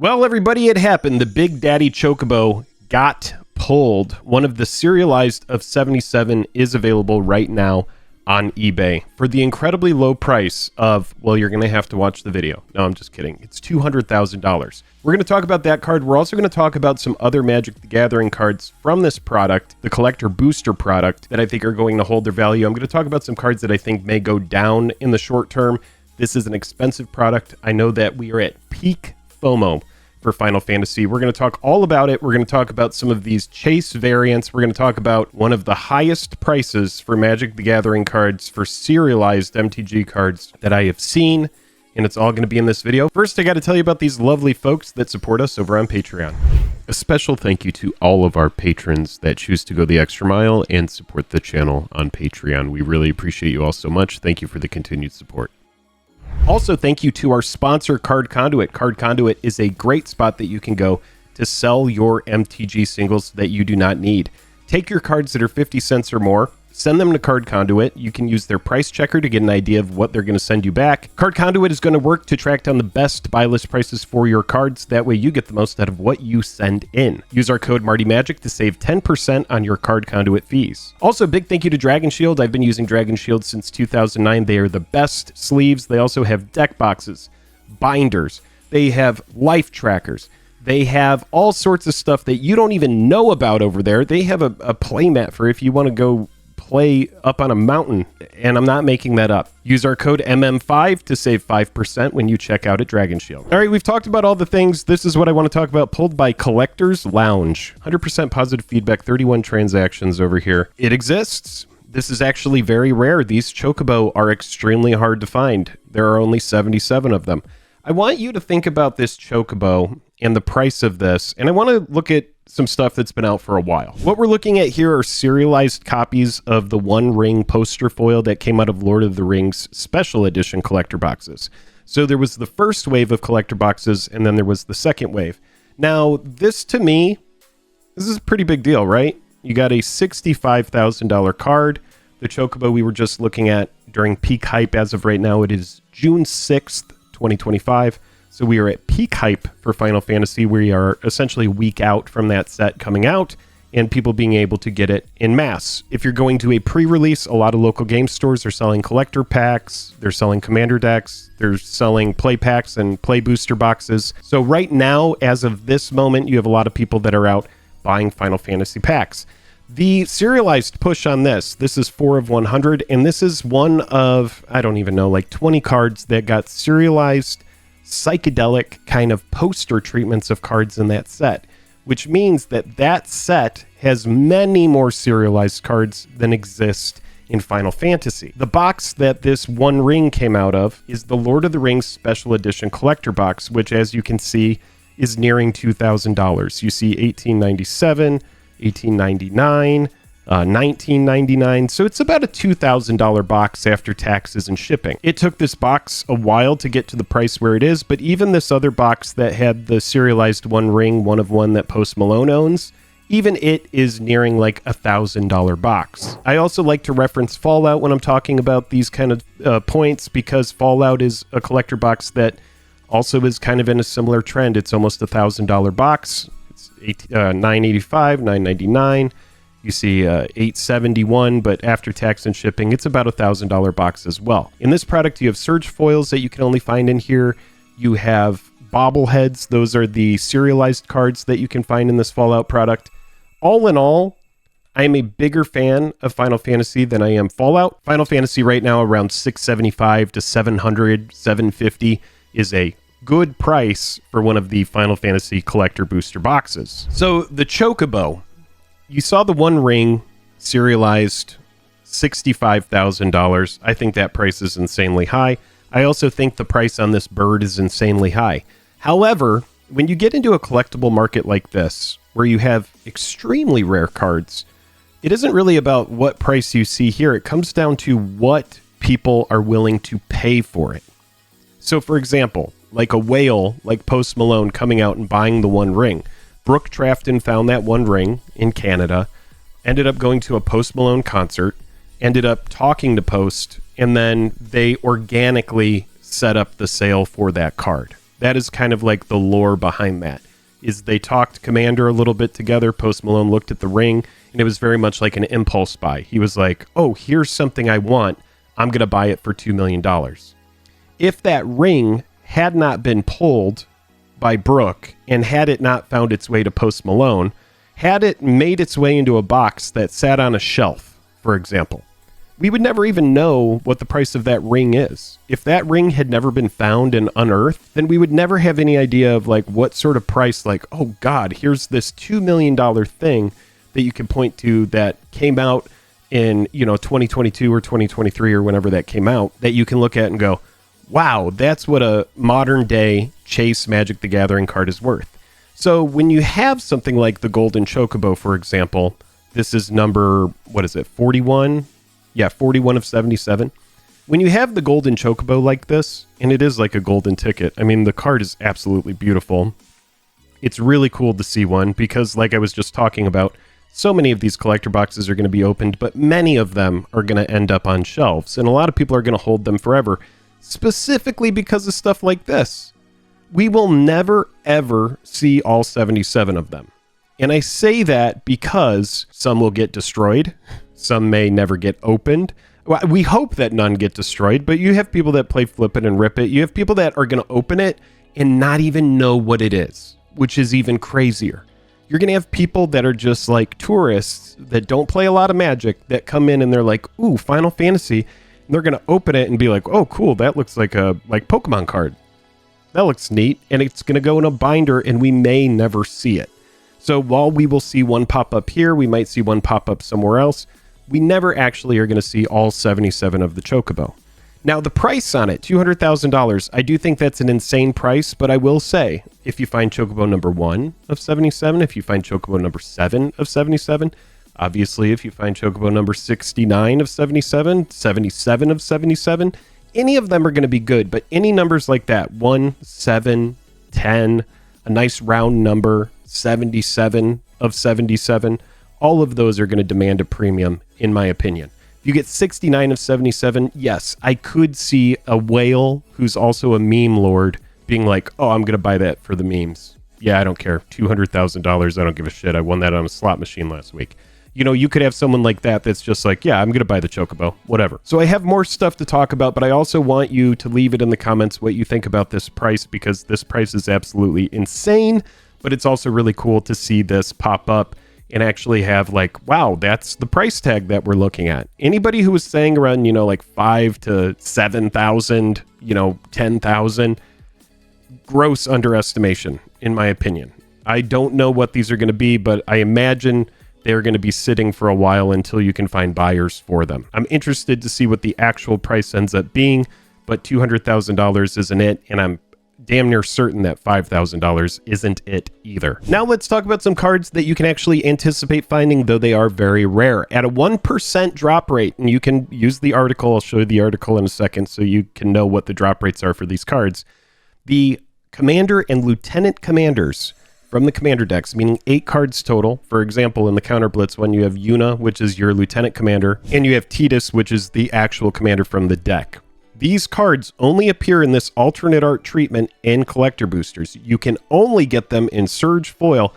Well, everybody, it happened. The Big Daddy Chocobo got pulled. One of the serialized of 77 is available right now on eBay for the incredibly low price of, well, you're going to have to watch the video. No, I'm just kidding. It's $200,000. We're going to talk about that card. We're also going to talk about some other Magic the Gathering cards from this product, the collector booster product, that I think are going to hold their value. I'm going to talk about some cards that I think may go down in the short term. This is an expensive product. I know that we are at peak FOMO for Final Fantasy. We're going to talk all about it. We're going to talk about some of these chase variants. We're going to talk about one of the highest prices for Magic the Gathering cards for serialized MTG cards that I have seen, and it's all going to be in this video. First, I got to tell you about these lovely folks that support us over on Patreon. A special thank you to all of our patrons that choose to go the extra mile and support the channel on Patreon. We really appreciate you all so much. Thank you for the continued support. Also, thank you to our sponsor, Card Conduit. Card Conduit is a great spot that you can go to sell your MTG singles that you do not need. Take your cards that are 50 cents or more, send them to Card Conduit. You can use their price checker to get an idea of what they're going to send you back. Card Conduit is going to work to track down the best buy list prices for your cards. That way you get the most out of what you send in. Use our code MARTYMAGIC to save 10% on your Card Conduit fees. Also, big thank you to Dragonshield. I've been using Dragonshield since 2009. They are the best sleeves. They also have deck boxes, binders. They have life trackers. They have all sorts of stuff that you don't even know about over there. They have a play mat for if you want to go play up on a mountain, and I'm not making that up. Use our code MM5 to save 5% when you check out at Dragonshield. All right, we've talked about all the things. This is what I want to talk about. Pulled by Collector's Lounge. 100% positive feedback, 31 transactions over here. It exists. This is actually very rare. These Chocobo are extremely hard to find. There are only 77 of them. I want you to think about this Chocobo and the price of this, and I want to look at some stuff that's been out for a while. What we're looking at here are serialized copies of the One Ring poster foil that came out of Lord of the Rings special edition collector boxes. So there was the first wave of collector boxes, and then there was the second wave. Now, this to me, this is a pretty big deal, right? You got a $65,000 card. The Chocobo we were just looking at during peak hype. As of right now, it is June 6th, 2025. So we are at peak hype for Final Fantasy. We are essentially a week out from that set coming out and people being able to get it in mass. If you're going to a pre-release, a lot of local game stores are selling collector packs, they're selling commander decks, they're selling play packs and play booster boxes. So right now, as of this moment, you have a lot of people that are out buying Final Fantasy packs. The serialized push on this is 4 of 100, and this is one of, I don't even know, like 20 cards that got serialized psychedelic kind of poster treatments of cards in that set, which means that that set has many more serialized cards than exist in Final Fantasy. The box that this One Ring came out of is the Lord of the Rings Special Edition collector box, which, as you can see, is nearing $2,000. You see $1897, $1899, $19.99, so it's about a $2,000 box after taxes and shipping. It took this box a while to get to the price where it is, but even this other box that had the serialized One Ring, one of one that Post Malone owns, even it is nearing like $1,000 box. I also like to reference Fallout when I'm talking about these kind of points, because Fallout is a collector box that also is kind of in a similar trend. It's almost $1,000 box. It's $985, $999. You see $871, but after tax and shipping, it's about $1,000 box as well. In this product, you have surge foils that you can only find in here. You have bobbleheads. Those are the serialized cards that you can find in this Fallout product. All in all, I am a bigger fan of Final Fantasy than I am Fallout. Final Fantasy right now around $675 to $700, $750 is a good price for one of the Final Fantasy collector booster boxes. So the Chocobo, you saw the One Ring serialized $65,000. I think that price is insanely high. I also think the price on this bird is insanely high. However, when you get into a collectible market like this, where you have extremely rare cards, it isn't really about what price you see here. It comes down to what people are willing to pay for it. So, for example, like a whale, like Post Malone coming out and buying the One Ring. Brooke Trafton found that One Ring in Canada, ended up going to a Post Malone concert, ended up talking to Post, and then they organically set up the sale for that card. That is kind of like the lore behind that. Is they talked Commander a little bit together. Post Malone looked at the ring, and it was very much like an impulse buy. He was like, oh, here's something I want. I'm going to buy it for $2 million. If that ring had not been pulled by Brooke, and had it not found its way to Post Malone, had it made its way into a box that sat on a shelf, for example, we would never even know what the price of that ring is. If that ring had never been found and unearthed, then we would never have any idea of like what sort of price, like, oh God, here's this $2 million thing that you can point to that came out in, 2022 or 2023 or whenever that came out, that you can look at and go, wow, that's what a modern day Chase Magic the Gathering card is worth. So when you have something like the Golden Chocobo, for example, this is number, 41? Yeah, 41 of 77. When you have the Golden Chocobo like this, and it is like a golden ticket, I mean, the card is absolutely beautiful. It's really cool to see one because, like I was just talking about, so many of these collector boxes are going to be opened, but many of them are going to end up on shelves, and a lot of people are going to hold them forever, specifically because of stuff like this. We will never, ever see all 77 of them. And I say that because some will get destroyed. Some may never get opened. Well, we hope that none get destroyed, but you have people that play flip it and rip it. You have people that are going to open it and not even know what it is, which is even crazier. You're going to have people that are just like tourists that don't play a lot of Magic that come in and they're like, ooh, Final Fantasy. And they're going to open it and be like, oh, cool, that looks like a Pokemon card. That looks neat. And it's going to go in a binder and we may never see it. So while we will see one pop up here, we might see one pop up somewhere else. We never actually are going to see all 77 of the Chocobo. Now, the price on it, $200,000, I do think that's an insane price, but I will say, if you find Chocobo number 1 of 77, if you find Chocobo number 7 of 77, obviously, if you find Chocobo number 69 of 77, 77 of 77, any of them are going to be good, but any numbers like that, 1, 7, 10, a nice round number, 77 of 77, all of those are going to demand a premium, in my opinion. If you get 69 of 77, yes, I could see a whale who's also a meme lord being like, oh, I'm going to buy that for the memes. Yeah, I don't care. $200,000, I don't give a shit. I won that on a slot machine last week. You could have someone like that that's just like, yeah, I'm going to buy the Chocobo, whatever. So I have more stuff to talk about, but I also want you to leave it in the comments what you think about this price, because this price is absolutely insane, but it's also really cool to see this pop up and actually have like, wow, that's the price tag that we're looking at. Anybody who was saying around, like 5 to 7,000, 10,000, gross underestimation, in my opinion. I don't know what these are going to be, but I imagine they're going to be sitting for a while until you can find buyers for them. I'm interested to see what the actual price ends up being, but $200,000 isn't it, and I'm damn near certain that $5,000 isn't it either. Now let's talk about some cards that you can actually anticipate finding, though they are very rare. At a 1% drop rate, and you can use the article, I'll show you the article in a second so you can know what the drop rates are for these cards. The Commander and Lieutenant Commanders from the Commander decks, meaning 8 cards total. For example, in the Counter Blitz one, you have Yuna, which is your Lieutenant Commander, and you have Tidus, which is the actual Commander from the deck. These cards only appear in this alternate art treatment in collector boosters. You can only get them in Surge Foil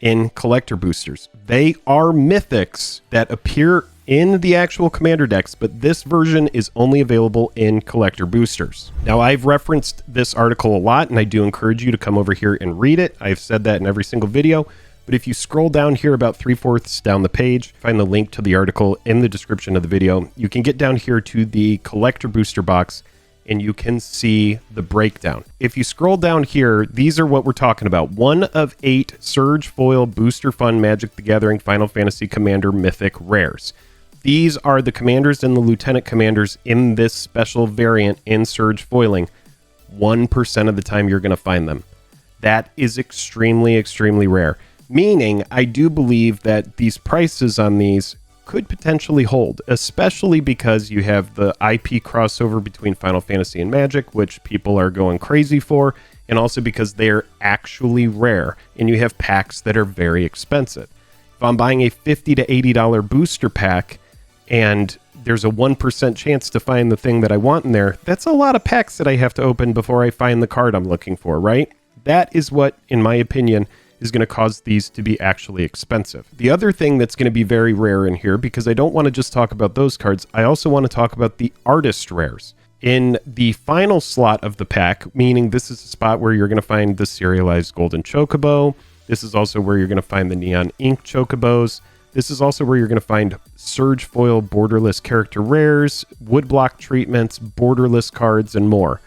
in collector boosters. They are mythics that appear in the actual Commander decks, but this version is only available in collector boosters. Now, I've referenced this article a lot, and I do encourage you to come over here and read it. I've said that in every single video. But if you scroll down here about 3/4 down the page, find the link to the article in the description of the video. You can get down here to the collector booster box and you can see the breakdown. If you scroll down here, these are what we're talking about. 1 of 8 Surge Foil Booster Fun Magic the Gathering Final Fantasy Commander Mythic Rares. These are the Commanders and the Lieutenant Commanders in this special variant in Surge Foiling. 1% of the time you're going to find them. That is extremely, extremely rare. Meaning, I do believe that these prices on these could potentially hold, especially because you have the IP crossover between Final Fantasy and Magic, which people are going crazy for, and also because they're actually rare, and you have packs that are very expensive. If I'm buying a $50 to $80 booster pack, and there's a 1% chance to find the thing that I want in there, that's a lot of packs that I have to open before I find the card I'm looking for, right? That is what, in my opinion, is going to cause these to be actually expensive. The other thing that's going to be very rare in here, because I don't want to just talk about those cards, I also want to talk about the artist rares. In the final slot of the pack, meaning this is the spot where you're going to find the serialized golden chocobo. This is also where you're going to find the neon ink chocobos. This is also where you're going to find surge foil borderless character rares, woodblock treatments, borderless cards, and more.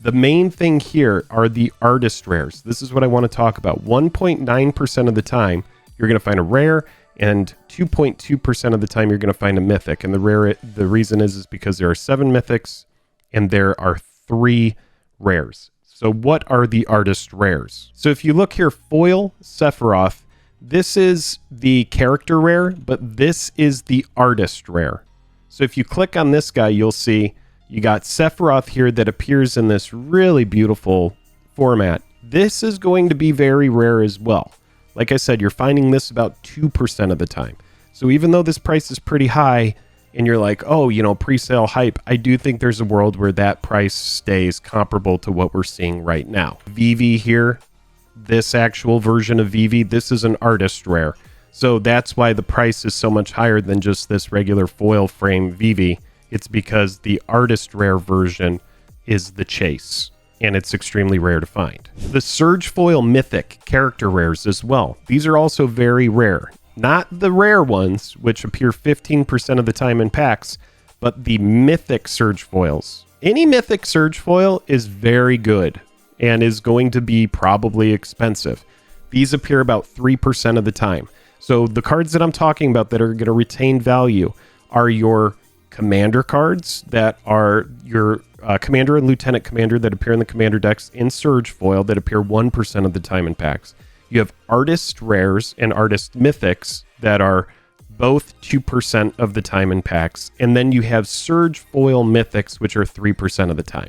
The main thing here are the artist rares. This is what I want to talk about. 1.9% of the time, you're going to find a rare, and 2.2% of the time, you're going to find a mythic. And the reason is because there are 7 mythics, and there are 3 rares. So what are the artist rares? So if you look here, foil Sephiroth, this is the character rare, but this is the artist rare. So if you click on this guy, you'll see you got Sephiroth here that appears in this really beautiful format. This is going to be very rare as well. Like I said, you're finding this about 2% of the time. So even though this price is pretty high, and you're like, oh, you know, pre-sale hype, I do think there's a world where that price stays comparable to what we're seeing right now. Vivi here, this actual version of Vivi, this is an artist rare. So that's why the price is so much higher than just this regular foil frame Vivi. It's because the artist rare version is the chase, and it's extremely rare to find. The Surge Foil Mythic character rares as well. These are also very rare. Not the rare ones, which appear 15% of the time in packs, but the mythic Surge Foils. Any mythic Surge Foil is very good and is going to be probably expensive. These appear about 3% of the time. So the cards that I'm talking about that are going to retain value are your commander cards that are your commander and lieutenant commander that appear in the commander decks in Surge Foil that appear 1% of the time in packs. You have artist rares and artist mythics that are both 2% of the time in packs. And then you have Surge Foil mythics, which are 3% of the time.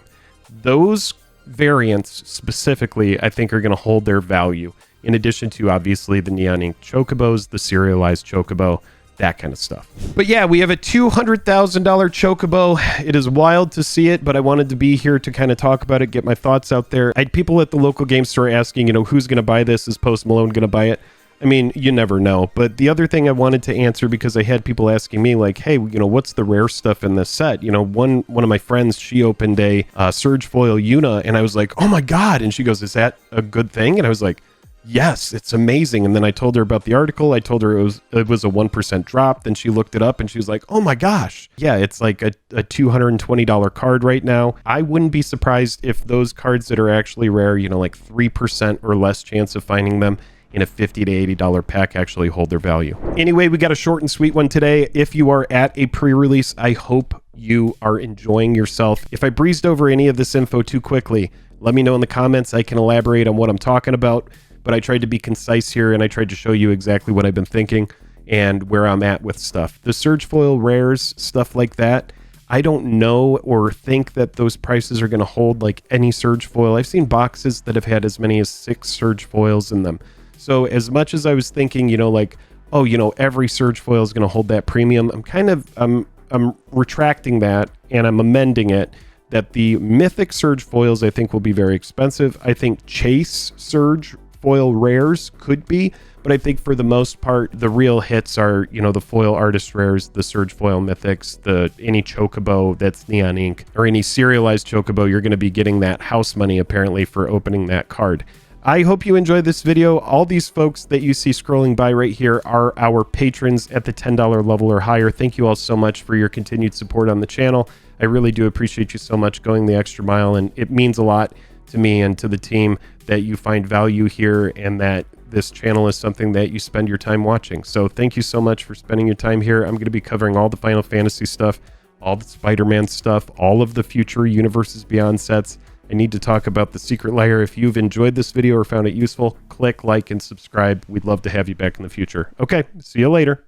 Those variants specifically, I think, are going to hold their value, in addition to, obviously, the neon ink chocobos, the serialized chocobo, that kind of stuff. But yeah, we have a $200,000 chocobo. It is wild to see it, but I wanted to be here to kind of talk about it, get my thoughts out there. I had people at the local game store asking, you know, who's going to buy this? Is Post Malone going to buy it? I mean, you never know. But the other thing I wanted to answer, because I had people asking me, like, hey, you know, what's the rare stuff in this set? You know, one of my friends, she opened a Surge Foil Yuna, and I was like, oh my God. And she goes, is that a good thing? And I was like, yes, it's amazing. And then I told her about the article. I told her it was a 1% drop. Then she looked it up and she was like, oh my gosh. Yeah, it's like a $220 card right now. I wouldn't be surprised if those cards that are actually rare, you know, like 3% or less chance of finding them in a $50 to $80 pack actually hold their value. Anyway, we got a short and sweet one today. If you are at a pre-release, I hope you are enjoying yourself. If I breezed over any of this info too quickly, let me know in the comments. I can elaborate on what I'm talking about. But I tried to be concise here, and I tried to show you exactly what I've been thinking and where I'm at with stuff. The Surge Foil rares, stuff like that, I don't know or think that those prices are going to hold like any Surge Foil. I've seen boxes that have had as many as 6 Surge Foils in them. So as much as I was thinking, you know, like, oh, you know, every Surge Foil is going to hold that premium, I'm retracting that, and I'm amending it. That the mythic Surge Foils, I think, will be very expensive. I think Chase Surge Foil rares could be, but I think for the most part, the real hits are, you know, the foil artist rares, the Surge Foil mythics, any chocobo that's neon ink, or any serialized chocobo. You're going to be getting that house money apparently for opening that card. I hope you enjoyed this video. All these folks that you see scrolling by right here are our patrons at the $10 level or higher. Thank you all so much for your continued support on the channel. I really do appreciate you so much going the extra mile, and it means a lot to me and to the team that you find value here and that this channel is something that you spend your time watching. So thank you so much for spending your time here. I'm going to be covering all the Final Fantasy stuff, all the Spider-Man stuff, all of the future Universes Beyond sets. I need to talk about the Secret Lair. If you've enjoyed this video or found it useful, click like and subscribe. We'd love to have you back in the future. Okay, see you later.